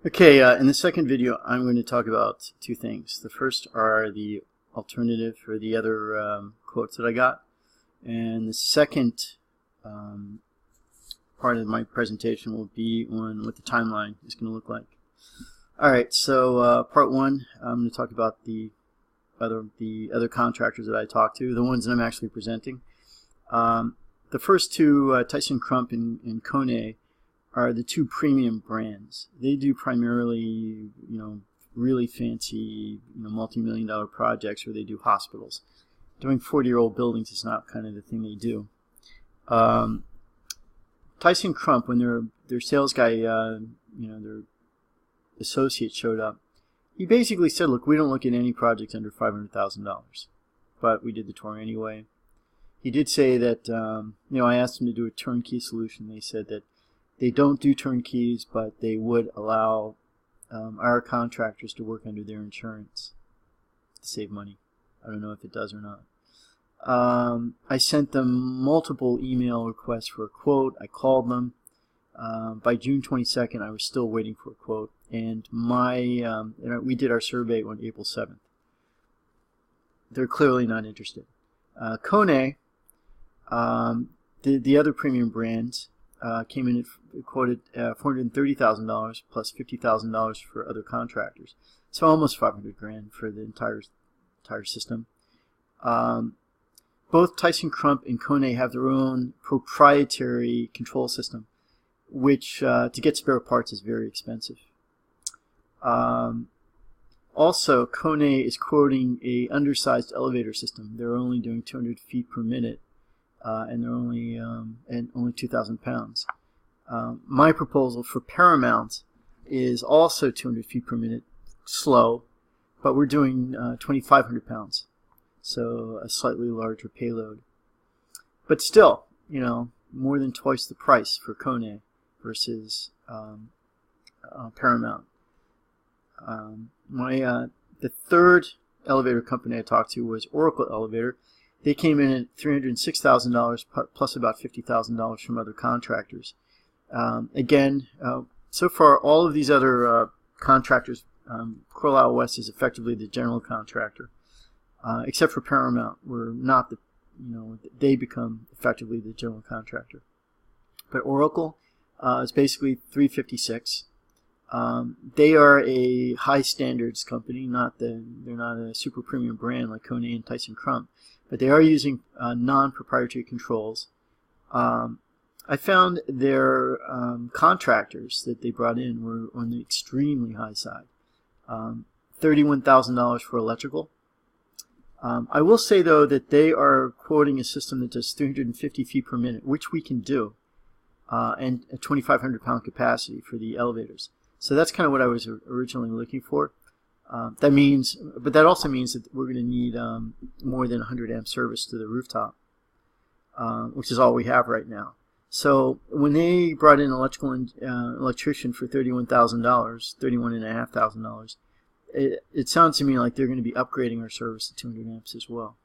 Okay, in the second video, I'm going to talk about two things. The first are the alternative for the other quotes that I got, and the second part of my presentation will be on what the timeline is going to look like. All right, so part one, I'm going to talk about the other contractors that I talked to, the ones that I'm actually presenting. The first two, ThyssenKrupp and Kone, are the two premium brands. They do primarily, really fancy, multi-million-dollar projects where they do hospitals. Doing 40-year-old buildings is not kind of the thing they do. ThyssenKrupp, when their sales guy, their associate showed up, he basically said, "Look, we don't look at any projects under $500,000," but we did the tour anyway. He did say that, I asked him to do a turnkey solution. They said that they don't do turnkeys, but they would allow our contractors to work under their insurance to save money. I don't know if it does or not. I sent them multiple email requests for a quote. I called them. By June 22nd, I was still waiting for a quote, and we did our survey on April 7th. They're clearly not interested. Kone, the other premium brand, came in at quoted $430,000 plus $50,000 for other contractors, so almost $500,000 for the entire system. Both ThyssenKrupp and Kone have their own proprietary control system, which to get spare parts is very expensive. Also, Kone is quoting a undersized elevator system. They're only doing 200 feet per minute. And they're only 2,000 pounds. My proposal for Paramount is also 200 feet per minute, slow, but we're doing 2,500 pounds, so a slightly larger payload. But still, more than twice the price for Kone versus Paramount. The third elevator company I talked to was Oracle Elevator. They came in at $306,000 plus about $50,000 from other contractors. Again, so far all of these other contractors, Carlisle West is effectively the general contractor, except for Paramount. We're not they become effectively the general contractor. But Oracle is basically $356. They are a high standards company. They're not a super premium brand like Kone and ThyssenKrupp. But they are using non-proprietary controls. I found their contractors that they brought in were on the extremely high side. $31,000 for electrical. I will say, though, that they are quoting a system that does 350 feet per minute, which we can do, and a 2,500-pound capacity for the elevators. So that's kind of what I was originally looking for. But that also means that we're going to need more than 100 amp service to the rooftop, which is all we have right now. So when they brought in an electrician for $31,000, $31,500, it sounds to me like they're going to be upgrading our service to 200 amps as well.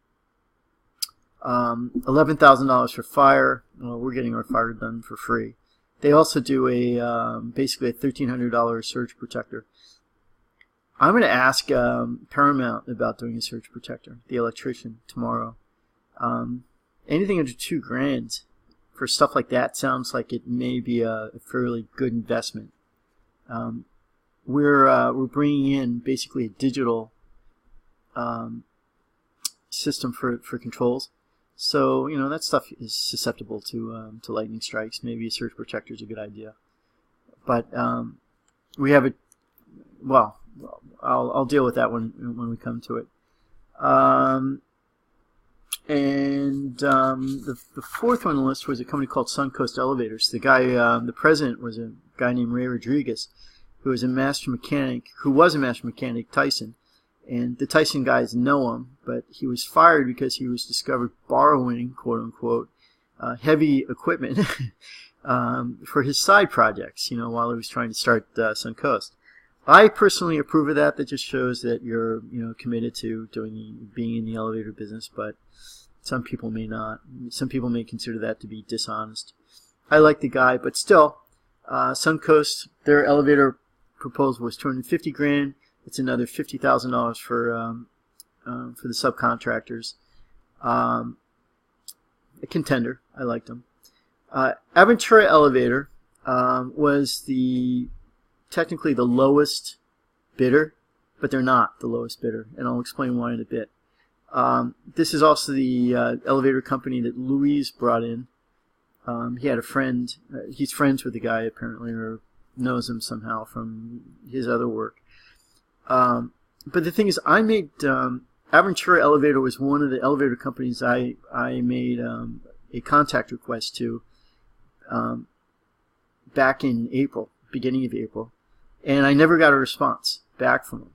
$11,000 for fire. Well, we're getting our fire done for free. They also do basically a $1,300 surge protector. I'm going to ask Paramount about doing a surge protector, the electrician, tomorrow. Anything under $2,000 for stuff like that sounds like it may be a fairly good investment. We're bringing in basically a digital system for controls. So that stuff is susceptible to lightning strikes. Maybe a surge protector is a good idea. But we have I'll deal with that when we come to it. The fourth one on the list was a company called Suncoast Elevators. The president was a guy named Ray Rodriguez, who was a master mechanic, Tyson. And the Tyson guys know him, but he was fired because he was discovered borrowing, quote unquote, heavy equipment for his side projects, while he was trying to start Suncoast. I personally approve of that. That just shows that you're, committed to being in the elevator business, but some people may not. Some people may consider that to be dishonest. I like the guy, but still, Suncoast, their elevator proposal was $250,000. It's another $50,000 for the subcontractors. A contender. I liked them. Aventura Elevator was technically the lowest bidder, but they're not the lowest bidder, and I'll explain why in a bit. This is also the elevator company that Louise brought in. He had a friend. He's friends with the guy apparently, or knows him somehow from his other work. But the thing is, I made Aventura Elevator was one of the elevator companies I made a contact request to back in April, beginning of April, and I never got a response back from them.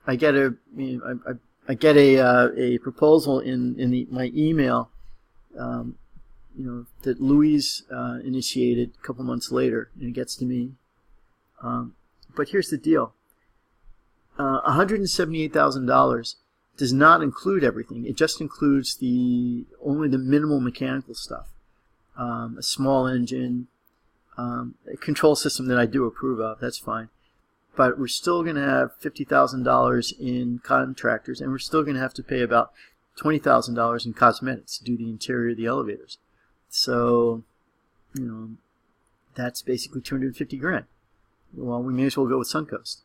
I get a proposal in my email, that Louise initiated a couple months later, and it gets to me. But here's the deal: $178,000 does not include everything. It just includes only the minimal mechanical stuff, a small engine, a control system that I do approve of. That's fine. But we're still going to have $50,000 in contractors, and we're still going to have to pay about $20,000 in cosmetics to do the interior of the elevators. So, that's basically $250,000. Well, we may as well go with Suncoast.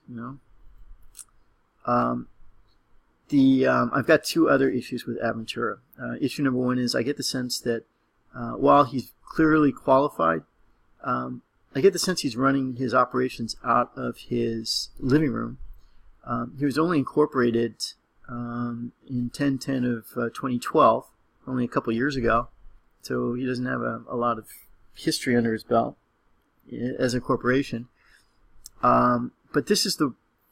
I've got two other issues with Aventura. Issue number one is I get the sense that while he's clearly qualified, I get the sense he's running his operations out of his living room. He was only incorporated in 10/10 of 2012, only a couple years ago, so he doesn't have a lot of history under his belt as a corporation. But this is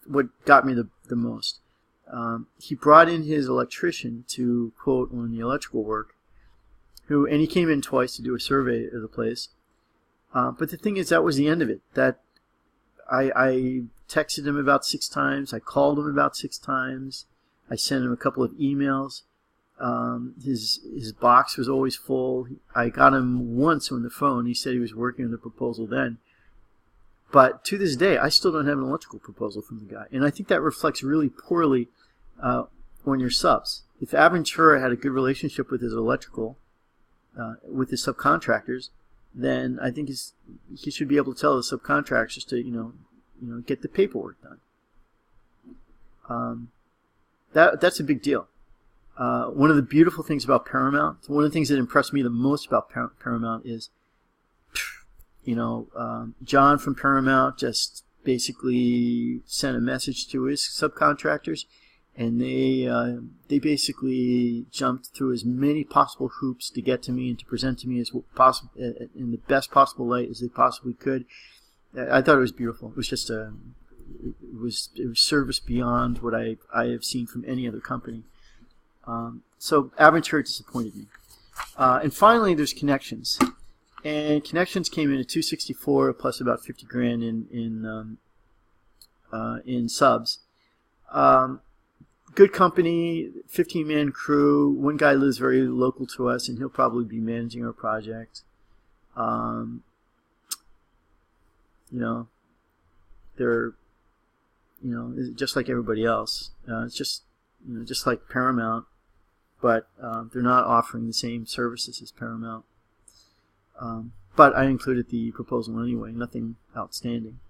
what got me the most. He brought in his electrician to quote on the electrical work, and he came in twice to do a survey of the place. But the thing is, that was the end of it. That I texted him about 6 times. I called him about 6 times. I sent him a couple of emails. His box was always full. I got him once on the phone. He said he was working on the proposal then. But to this day, I still don't have an electrical proposal from the guy. And I think that reflects really poorly on your subs. If Aventura had a good relationship with his electrical, with his subcontractors, then I think he should be able to tell the subcontractors to get the paperwork done. That's a big deal. One of the beautiful things about Paramount, one of the things that impressed me the most about Paramount is, John from Paramount just basically sent a message to his subcontractors, and they basically jumped through as many possible hoops to get to me and to present to me as possible in the best possible light as they possibly could. I thought it was beautiful. It was just it was service beyond what I have seen from any other company. So Aventura disappointed me. And finally, there's Connections. And Connections came in at $264 plus about $50,000 in subs. Good company, 15-man crew. One guy lives very local to us, and he'll probably be managing our project. They're just like everybody else. It's just like Paramount, but they're not offering the same services as Paramount. But I included the proposal anyway, nothing outstanding.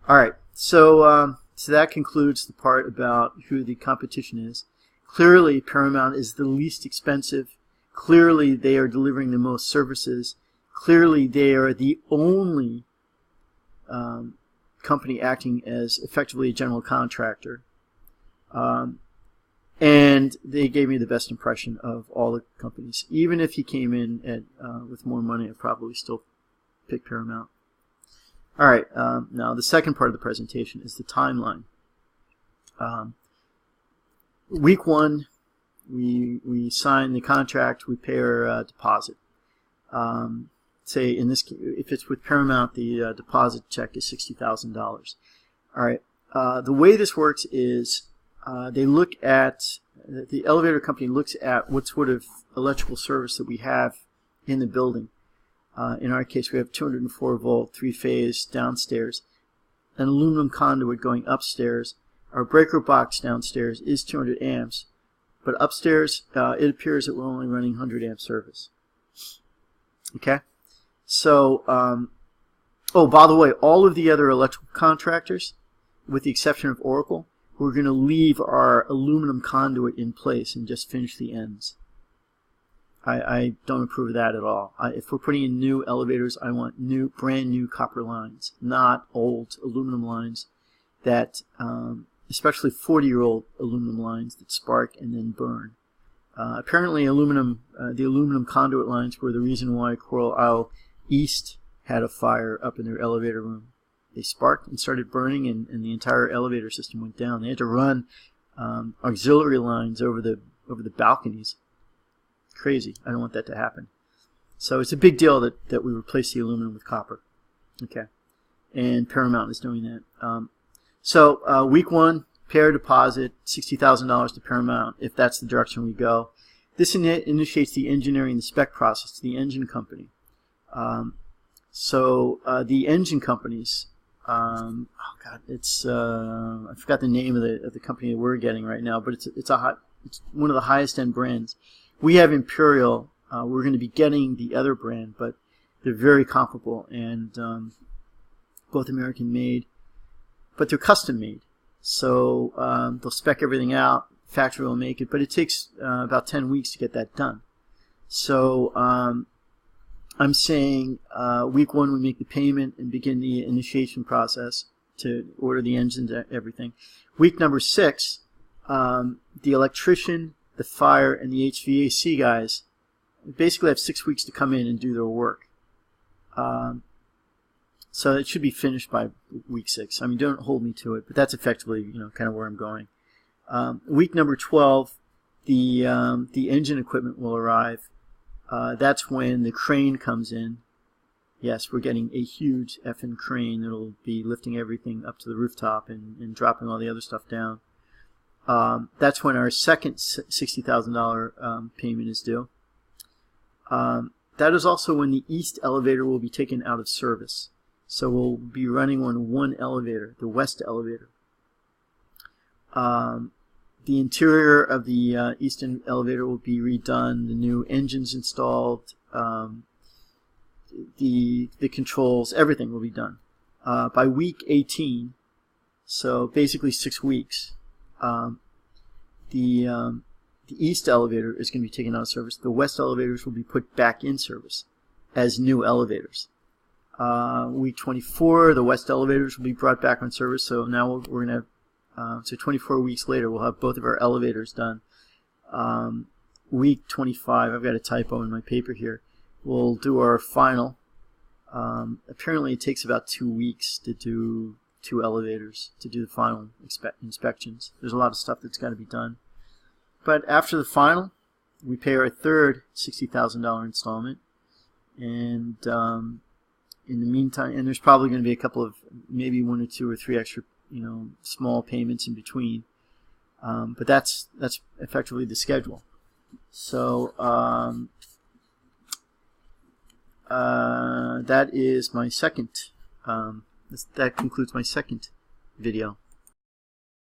All right, so that concludes the part about who the competition is. Clearly, Paramount is the least expensive. Clearly, they are delivering the most services. Clearly, they are the only company acting as effectively a general contractor. And they gave me the best impression of all the companies. Even if he came in with more money, I'd probably still pick Paramount. All right, now the second part of the presentation is the timeline. Week 1, we sign the contract, we pay our deposit. Say in this case, if it's with Paramount, the deposit check is $60,000. All right, the way this works is they look at, the elevator company looks at what sort of electrical service that we have in the building. In our case, we have 204 volt, 3-phase downstairs, an aluminum conduit going upstairs. Our breaker box downstairs is 200 amps, but upstairs it appears that we're only running 100 amp service. Okay, so oh, by the way, all of the other electrical contractors, with the exception of Oracle, we're going to leave our aluminum conduit in place and just finish the ends. I don't approve of that at all. If we're putting in new elevators, I want brand new copper lines, not old aluminum lines that, especially 40-year-old aluminum lines that spark and then burn. Apparently, the aluminum conduit lines were the reason why Coral Isle East had a fire up in their elevator room. They sparked and started burning, and the entire elevator system went down. They had to run auxiliary lines over the balconies. Crazy. I don't want that to happen. So it's a big deal that we replace the aluminum with copper. Okay, and Paramount is doing that. So week 1, pair deposit, $60,000 to Paramount if that's the direction we go. This initiates the engineering and the spec process to the engine company. The engine companies, oh God, it's I forgot the name of the company that we're getting right now, but it's one of the highest end brands. We have Imperial. We're going to be getting the other brand, but they're very comparable and both American made, but they're custom made. So they'll spec everything out. Factory will make it, but it takes about 10 weeks to get that done. So I'm saying week 1 we make the payment and begin the initiation process to order the engines and everything. Week number 6, the electrician, the fire, and the HVAC guys basically have 6 weeks to come in and do their work. So it should be finished by week 6. I mean, don't hold me to it, but that's effectively, kind of where I'm going. Week number 12, the engine equipment will arrive. That's when the crane comes in. Yes, we're getting a huge effing crane that'll be lifting everything up to the rooftop and dropping all the other stuff down. That's when our second $60,000 payment is due. That is also when the east elevator will be taken out of service. So we'll be running on one elevator, the west elevator. The interior of the eastern elevator will be redone, the new engines installed, the controls, everything will be done. By week 18, so basically 6 weeks, the east elevator is going to be taken out of service. The west elevators will be put back in service as new elevators. Week 24, the west elevators will be brought back on service. So now we're going to have, so 24 weeks later, we'll have both of our elevators done. Week 25, I've got a typo in my paper here. We'll do our final. Apparently it takes about 2 weeks to do 2 elevators, to do the final inspections. There's a lot of stuff that's got to be done. But after the final, we pay our third $60,000 installment. And in the meantime, and there's probably going to be a couple of, maybe 1 or 2 or 3 extra, small payments in between. But that's effectively the schedule. So that is my second. That concludes my second video.